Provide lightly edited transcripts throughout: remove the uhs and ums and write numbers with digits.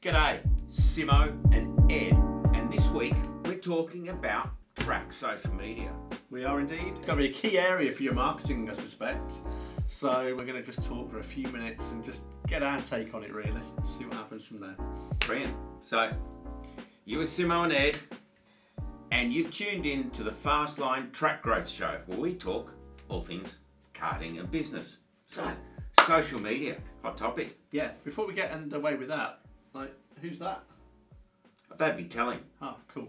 G'day, Simo and Ed, and this week we're talking about track social media. We are indeed. It's going to be a key area for your marketing, I suspect. So we're going to just talk for a few minutes and just get our take on it, really. See what happens from there. Brilliant. So, you're with Simo and Ed, and you've tuned in to the Fastline Track Growth Show, where we talk all things karting and business. So, social media, hot topic. Yeah, before we get underway with that, who's that? That'd be telling. Oh, cool.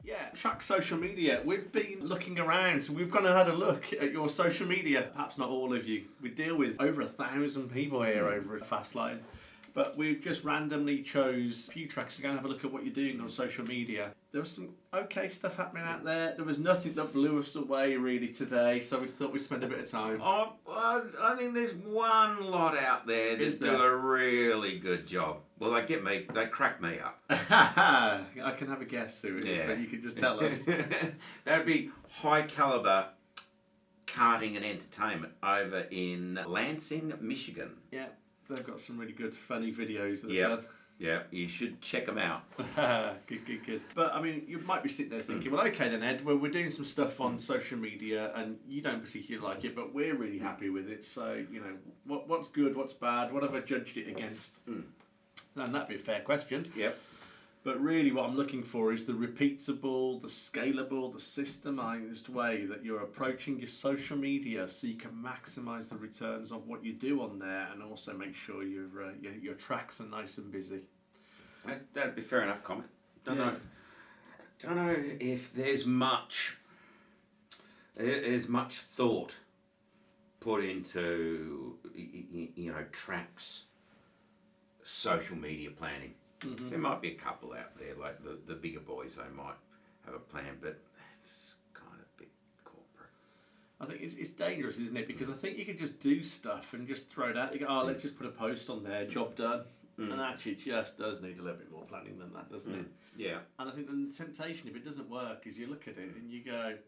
Yeah, track social media. We've been looking around, so we've gone and had a look at your social media. Perhaps not all of you. We deal with over 1,000 people here over at Fastline. But we've just randomly chose a few tracks to go and have a look at what you're doing on social media. There was some okay stuff happening out there. There was nothing that blew us away really today, so we thought we'd spend a bit of time. Oh, I think there's one lot out there that do a really good job. Well, they crack me up. I can have a guess who it is, but you can just tell us. That'd be high caliber karting and entertainment over in Lansing, Michigan. Yeah. They've got some really good, funny videos that they've done. Yeah, you should check them out. Good. But, I mean, you might be sitting there thinking, well, okay then, Ed, well, we're doing some stuff on social media and you don't particularly like it, but we're really happy with it. So, you know, what's good, what's bad, what have I judged it against? And that'd be a fair question. Yep. But really what I'm looking for is the repeatable, the scalable, the systemized way that you're approaching your social media so you can maximize the returns of what you do on there and also make sure your tracks are nice and busy. That'd be fair enough comment. Don't know if there's much thought put into tracks social media planning. There might be a couple out there, like the bigger boys, they might have a plan, but it's kind of a bit corporate. I think it's dangerous, isn't it? Because I think you could just do stuff and just throw it out. You go, let's just put a post on there, job done. And actually it just does need a little bit more planning than that, doesn't it? Yeah. And I think the temptation, if it doesn't work, is you look at it and you go,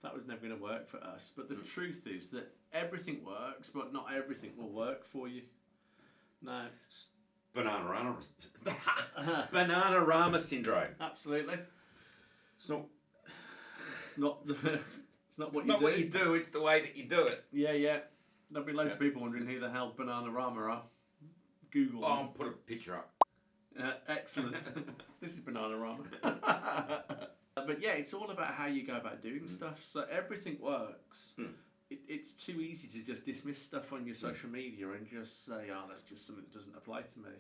that was never going to work for us. But the truth is that everything works, but not everything will work for you. No. Bananarama Syndrome. Absolutely. It's not what you do, it's the way that you do it. Yeah. There'll be loads of people wondering who the hell Bananarama are. Google them. I'll put a picture up. Excellent. This is Bananarama. But yeah, it's all about how you go about doing stuff. So everything works. It's too easy to just dismiss stuff on your social media and just say, that's just something that doesn't apply to me.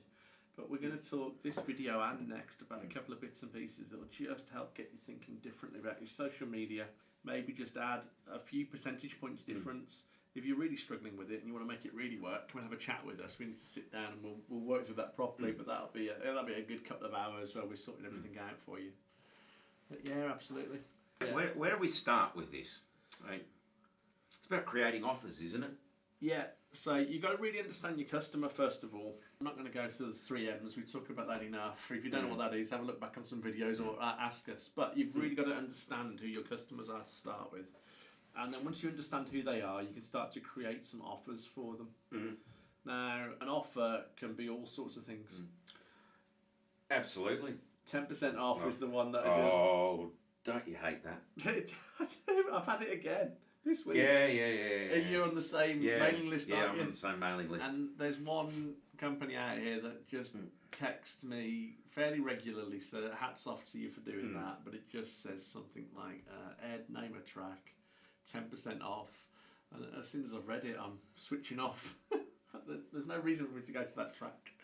But we're going to talk this video and next about a couple of bits and pieces that will just help get you thinking differently about your social media. Maybe just add a few percentage points difference. If you're really struggling with it and you want to make it really work, come and have a chat with us. We need to sit down and we'll work through that properly. But that'll be a good couple of hours where we're sorting everything out for you. But yeah, absolutely. Yeah. Where do we start with this? Right. It's about creating offers, isn't it? Yeah, so you've got to really understand your customer first of all. I'm not going to go through the 3 M's, we've talked about that enough. If you don't know what that is, have a look back on some videos or ask us. But you've really got to understand who your customers are to start with. And then once you understand who they are, you can start to create some offers for them. Now, an offer can be all sorts of things. Absolutely. 10% off is the one that don't you hate that? I do, I've had it again. This week. Yeah. You're on the same mailing list, aren't you? Yeah, I'm on the same mailing list. And there's one company out here that just texts me fairly regularly, so hats off to you for doing that, but it just says something like, Ed, name a track, 10% off. And as soon as I've read it, I'm switching off. There's no reason for me to go to that track.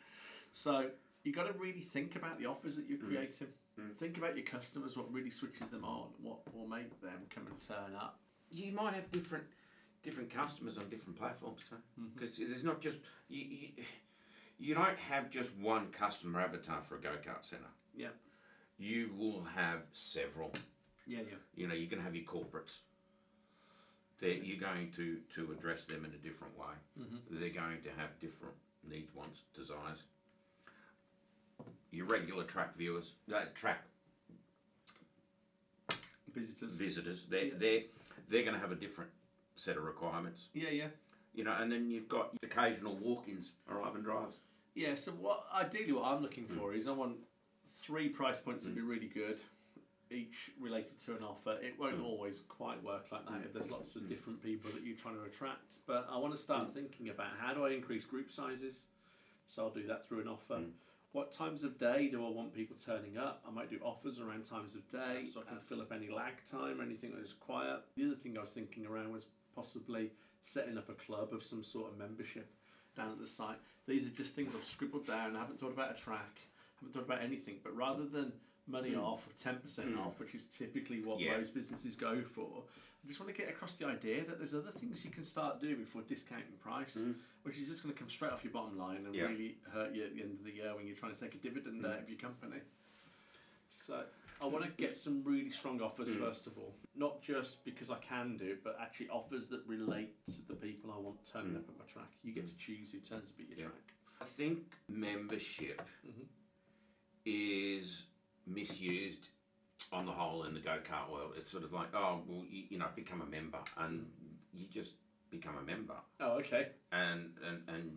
So you've got to really think about the offers that you're creating. Think about your customers, what really switches them on, what will make them come and turn up. You might have different customers on different platforms, because there's not just you don't have just one customer avatar for a go-kart centre. Yeah, you will have several. Yeah. You know, you're going to have your corporates. You're going to address them in a different way. They're going to have different needs, wants, desires. Your regular track viewers, track visitors. They're going to have a different set of requirements. Yeah. You know, and then you've got occasional walk-ins, arrive and drives. Yeah, so ideally what I'm looking for is I want 3 price points that be really good, each related to an offer. It won't always quite work like that if there's lots of different people that you're trying to attract. But I want to start thinking about how do I increase group sizes? So I'll do that through an offer. What times of day do I want people turning up? I might do offers around times of day so I can fill up any lag time, anything that is quiet. The other thing I was thinking around was possibly setting up a club of some sort of membership down at the site. These are just things I've scribbled down. I haven't thought about a track, haven't thought about anything. But rather than money off or 10% off, which is typically what most businesses go for, I just want to get across the idea that there's other things you can start doing before discounting price, which is just going to come straight off your bottom line and really hurt you at the end of the year when you're trying to take a dividend out of your company. So I want to get some really strong offers first of all, not just because I can do it, but actually offers that relate to the people I want turning up at my track. You get to choose who turns up at your track. I think membership is misused on the whole in the go-kart world. It's sort of like, oh, well, you know, become a member, and you just become a member. Oh, okay. And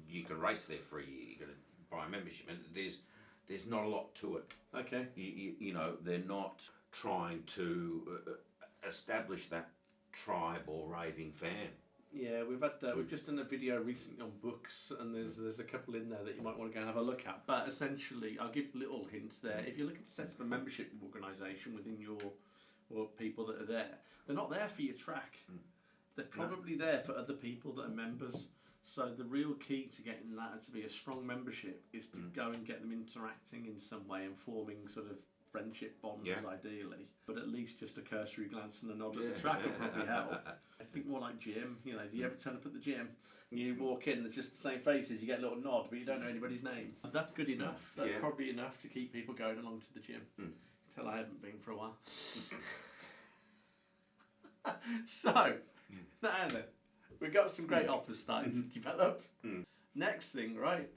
you can race there for a year. You got to buy a membership, and there's not a lot to it. Okay. You know, they're not trying to establish that tribe or raving fan. Yeah, we've just done a video recently on books, and there's a couple in there that you might want to go and have a look at. But essentially, I'll give little hints there. If you're looking to set up a membership organisation within or people that are there, they're not there for your track. They're probably there for other people that are members. So the real key to getting that to be a strong membership is to go and get them interacting in some way and forming sort of friendship bonds, ideally. But at least just a cursory glance and a nod at the track will probably help. I think more like gym. You know, do you ever turn up at the gym? You walk in, there's just the same faces, you get a little nod, but you don't know anybody's name. And that's good enough. That's probably enough to keep people going along to the gym. Until I haven't been for a while. So, now then, we've got some great offers starting to develop. Next thing, right?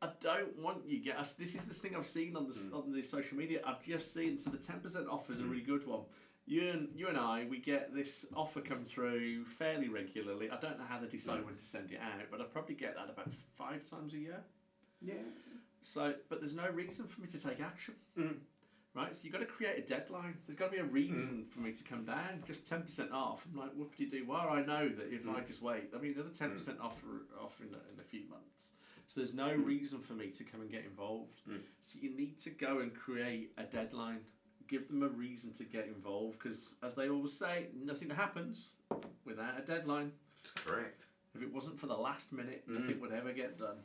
I don't want you guys. This is the thing I've seen on the social media. I've just seen, so the 10% offer is a really good one. You and I, we get this offer come through fairly regularly. I don't know how they decide when to send it out, but I probably get that about 5 times a year. Yeah. So, but there's no reason for me to take action. Right, so you've got to create a deadline. There's got to be a reason for me to come down. Just 10% off. I'm like, what do you do? Well, I know that if I just wait, I mean, another 10% off in a few months. So there's no reason for me to come and get involved. So you need to go and create a deadline. Give them a reason to get involved, because as they always say, nothing happens without a deadline. That's correct. If it wasn't for the last minute, nothing would ever get done.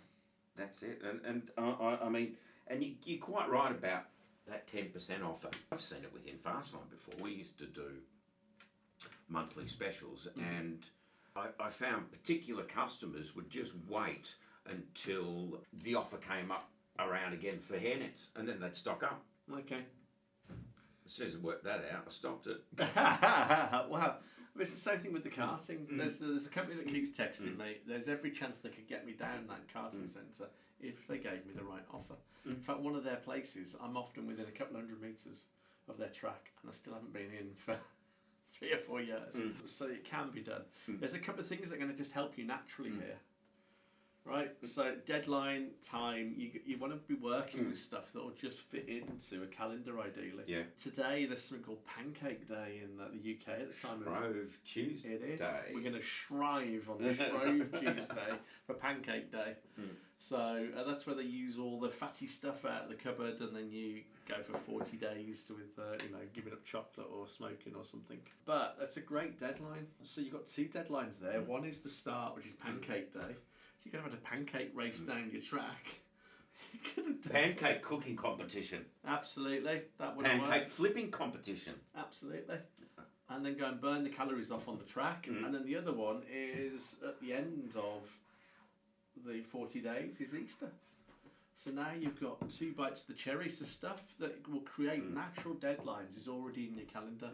That's it. And I mean, and you're quite right about that 10% offer. I've seen it within Fastline before. We used to do monthly specials, and I found particular customers would just wait until the offer came up around again for hairnets, and then they'd stock up. Okay. As soon as I worked that out, I stopped it. Wow. It's the same thing with the karting. There's a company that keeps texting me. There's every chance they could get me down that karting centre if they gave me the right offer. In fact, one of their places, I'm often within a couple hundred metres of their track, and I still haven't been in for 3 or 4 years. So it can be done. There's a couple of things that are going to just help you naturally here. Right, so deadline, time, you want to be working with stuff that will just fit into a calendar ideally. Yeah. Today there's something called Pancake Day in the UK at the time Shrove Tuesday. It is. We're going to shrive on Shrove Tuesday for Pancake Day. So that's where they use all the fatty stuff out of the cupboard, and then you go for 40 days with giving up chocolate or smoking or something. But that's a great deadline. So you've got 2 deadlines there. One is the start, which is Pancake Day. So you could have had a pancake race down your track. You could have done pancake cooking competition. Absolutely, that would pancake work. Flipping competition. Absolutely, and then go and burn the calories off on the track. And then the other one is at the end of the 40 days is Easter. So now you've got 2 bites of the cherry. So stuff that will create natural deadlines is already in your calendar.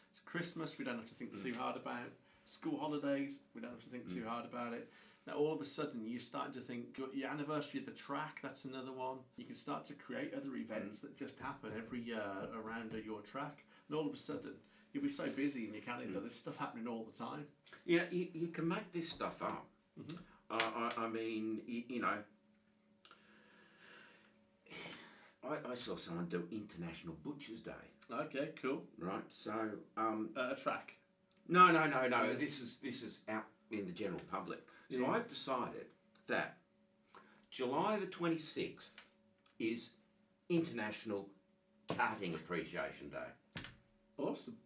It's Christmas, we don't have to think too hard about. School holidays, we don't have to think too hard about it. Now all of a sudden you're starting to think, your anniversary of the track, that's another one. You can start to create other events that just happen every year around your track. And all of a sudden, you'll be so busy in your calendar, there's stuff happening all the time. Yeah, you can make this stuff up. I mean, I saw someone do International Butchers Day. Okay, cool. Right, so A track. no. This is out in the general public. So Yeah. I've decided that July the 26th is International Karting Appreciation Day. Awesome.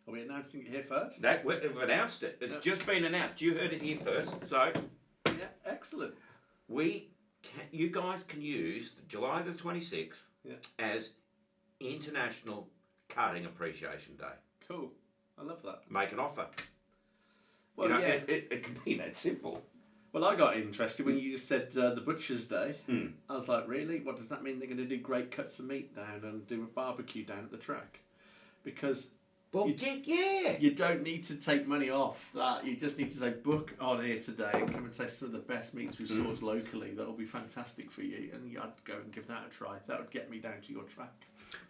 Are we announcing it here first? We've announced it. It's just been announced. You heard it here first. So Yeah, excellent. you guys can use July the 26th as International Karting Appreciation Day. Cool. I love that. Make an offer. Well, You know, yeah. it can be that simple. Well, I got interested when you just said the Butcher's Day. Hmm. I was like, really? What does that mean? They're going to do great cuts of meat down and do a barbecue down at the track? Because Well, you, you don't need to take money off that. You just need to say, book on here today and come and taste some of the best meats we've sourced locally. That'll be fantastic for you. And I'd go and give that a try. That would get me down to your track.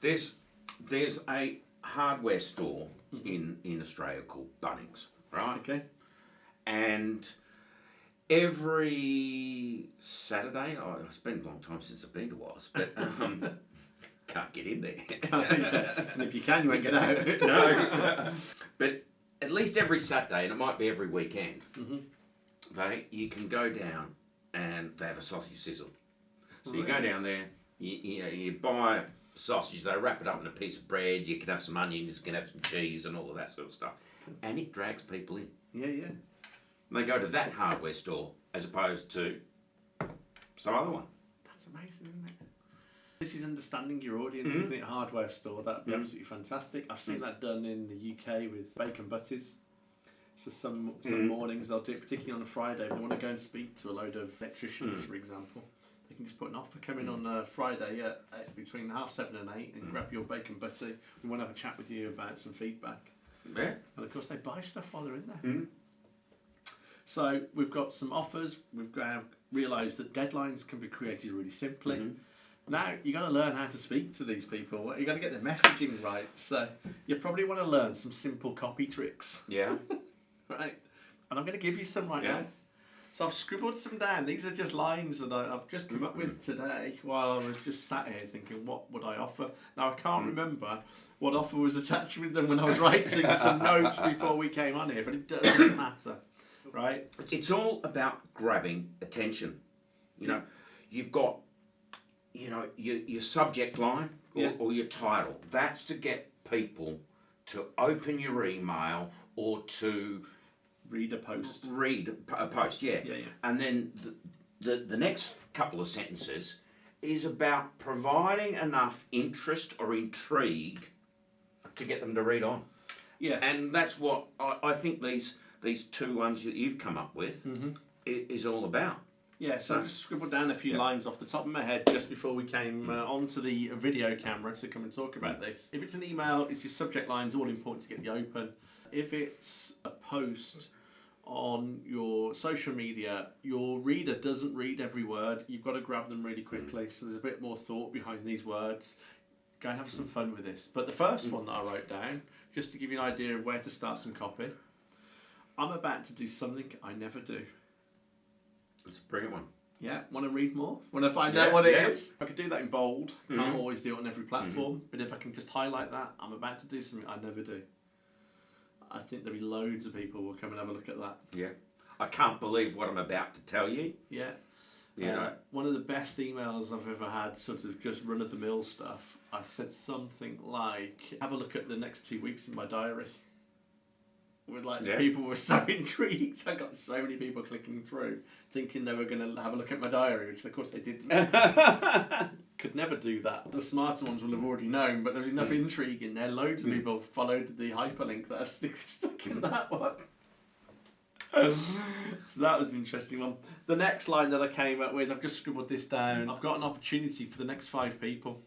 There's a hardware store in Australia called Bunnings, right? Okay. And every Saturday, it's been a long time since I've been to Oz, but can't get in there. And if you can, you won't get out. No. But at least every Saturday, and it might be every weekend, you can go down and they have a sausage sizzle. So you go down there, you buy sausage, they wrap it up in a piece of bread, you can have some onions, you can have some cheese and all of that sort of stuff. And it drags people in. Yeah, yeah. And they go to that hardware store as opposed to some other one. That's amazing, isn't it? This is understanding your audience, isn't it? A hardware store, that'd be absolutely fantastic. I've seen that done in the UK with bacon butties. So some mornings they'll do it, particularly on a Friday. If they want to go and speak to a load of electricians, for example, they can just put an offer, come in on a Friday between 7:30 and 8 and grab your bacon butty. We want to have a chat with you about some feedback. Yeah. And of course they buy stuff while they're in there. So we've got some offers. We've realised that deadlines can be created really simply. Now you've got to learn how to speak to these people. You've got to get the messaging right. So you probably want to learn some simple copy tricks. Yeah. Right. And I'm going to give you some now. So I've scribbled some down. These are just lines that I've just come up with today while I was just sat here thinking, what would I offer? Now I can't remember what offer was attached with them when I was writing some notes before we came on here, but it doesn't matter. Right? It's all about grabbing attention. You know, you've got, your subject line or your title. That's to get people to open your email or to read a post. Read a post, yeah. And then the next couple of sentences is about providing enough interest or intrigue to get them to read on. Yeah. And that's what I think these two ones that you've come up with is all about. Yeah, so I just scribbled down a few lines off the top of my head just before we came onto the video camera to come and talk about this. If it's an email, it's your subject lines, all important to get the open. If it's a post on your social media, your reader doesn't read every word. You've got to grab them really quickly, so there's a bit more thought behind these words. Go and have some fun with this. But the first one that I wrote down, just to give you an idea of where to start some copy, I'm about to do something I never do. Let's bring it one. Yeah, want to read more? Want to find out what it is? I could do that in bold. Can't always do it on every platform. But if I can just highlight that, I'm about to do something I never do. I think there'll be loads of people who will come and have a look at that. Yeah. I can't believe what I'm about to tell you. Yeah. One of the best emails I've ever had, sort of just run-of-the-mill stuff, I said something like, have a look at the next 2 weeks in my diary. People were so intrigued. I got so many people clicking through, thinking they were going to have a look at my diary, which of course they didn't. Could never do that. The smarter ones will have already known, but there was enough intrigue in there. Loads of people followed the hyperlink that are stuck in that one. So that was an interesting one. The next line that I came up with, I've just scribbled this down. I've got an opportunity for the next 5 people.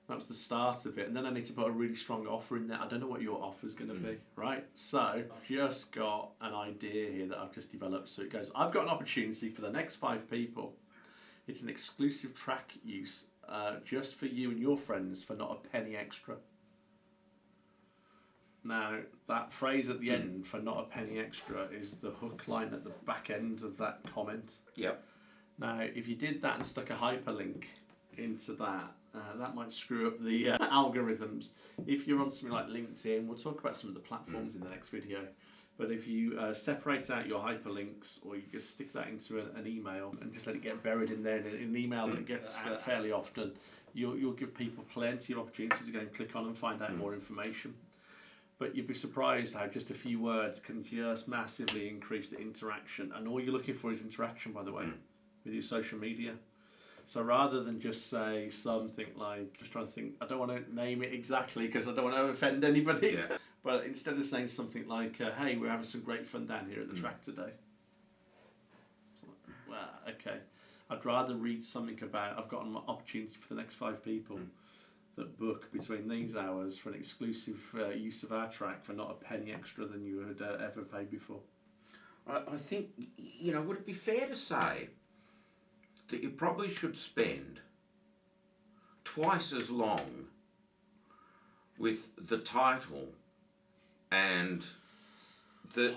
That was the start of it, and then I need to put a really strong offer in there. I don't know what your offer's going to be, right? So I've just got an idea here that I've just developed. So it goes, I've got an opportunity for the next 5 people. It's an exclusive track use just for you and your friends for not a penny extra. Now, that phrase at the end, for not a penny extra, is the hook line at the back end of that comment. Yep. Now, if you did that and stuck a hyperlink into that. That might screw up the algorithms. If you're on something like LinkedIn, we'll talk about some of the platforms in the next video. But if you separate out your hyperlinks, or you just stick that into an email and just let it get buried in there in an email that gets fairly often, you'll give people plenty of opportunities to go and click on and find out more information. But you'd be surprised how just a few words can just massively increase the interaction. And all you're looking for is interaction, by the way, with your social media. So rather than just say something like, just trying to think, I don't want to name it exactly because I don't want to offend anybody. Yeah. But instead of saying something like, hey, we're having some great fun down here at the track today. Well, okay. I'd rather read something about, I've got an opportunity for the next 5 people that book between these hours for an exclusive use of our track for not a penny extra than you had ever paid before. I think, would it be fair to say that you probably should spend twice as long with the title and the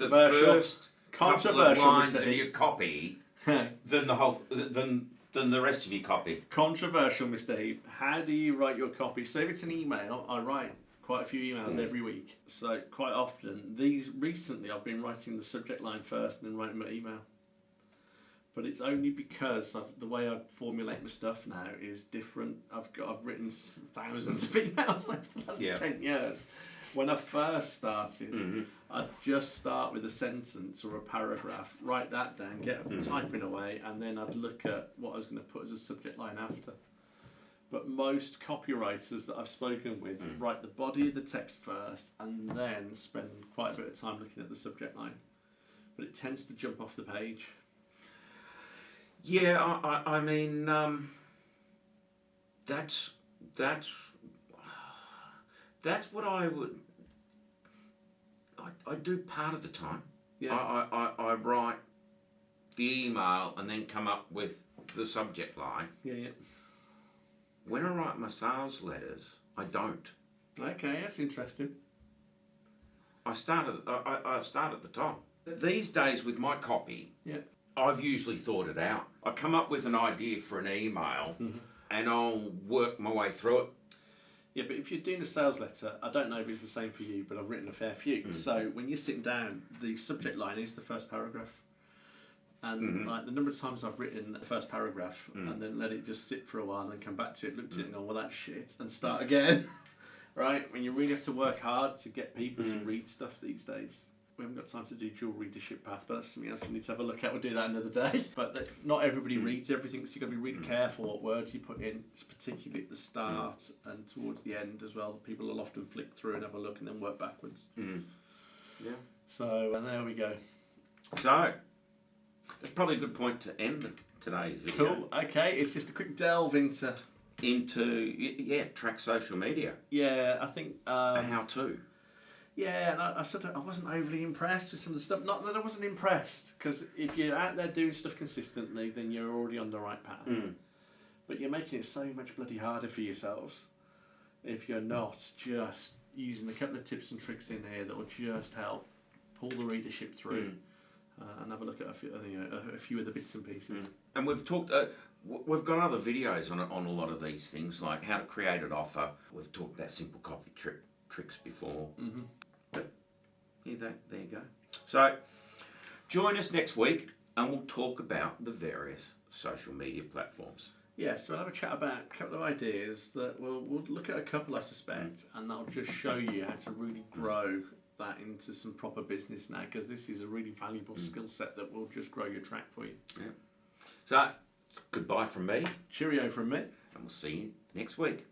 first couple of lines of your copy than the rest of your copy? Controversial, Mr. Heap. How do you write your copy? So if it's an email, I write quite a few emails every week. So quite often, recently I've been writing the subject line first and then writing my email. But it's only because the way I formulate my stuff now is different. I've written thousands of emails over the last 10 years. When I first started, I'd just start with a sentence or a paragraph, write that down, get typing away, and then I'd look at what I was going to put as a subject line after. But most copywriters that I've spoken with write the body of the text first and then spend quite a bit of time looking at the subject line. But it tends to jump off the page. Yeah, I mean, that's what I would. I do part of the time. Yeah. I write the email and then come up with the subject line. Yeah. When I write my sales letters, I don't. Okay, that's interesting. I start at the top. These days with my copy, I've usually thought it out. I come up with an idea for an email and I'll work my way through it. Yeah, but if you're doing a sales letter, I don't know if it's the same for you, but I've written a fair few. So when you're sitting down, the subject line is the first paragraph. And like the number of times I've written the first paragraph and then let it just sit for a while and then come back to it, looked at it and gone, well, that's shit, and start again. Right? When you really have to work hard to get people to read stuff these days. We haven't got time to do dual readership path, but that's something else we need to have a look at. We'll do that another day. But not everybody reads everything, so you've got to be really careful what words you put in, particularly at the start and towards the end as well. People will often flick through and have a look and then work backwards. Yeah. So, and there we go. So, that's probably a good point to end today's video. Cool. Okay, it's just a quick delve into track social media. Yeah, I think a how-to. Yeah, and I wasn't overly impressed with some of the stuff. Not that I wasn't impressed, because if you're out there doing stuff consistently, then you're already on the right path. But you're making it so much bloody harder for yourselves if you're not just using a couple of tips and tricks in here that will just help pull the readership through and have a look at a few of the bits and pieces. And we've talked. We've got other videos on a lot of these things, like how to create an offer. We've talked about simple copy tricks before. But yeah, there you go. So join us next week and we'll talk about the various social media platforms. Yeah, so we'll have a chat about a couple of ideas that we'll look at a couple, I suspect, and that'll just show you how to really grow that into some proper business now, because this is a really valuable skill set that will just grow your track for you. Yeah. So goodbye from me. Cheerio from me. And we'll see you next week.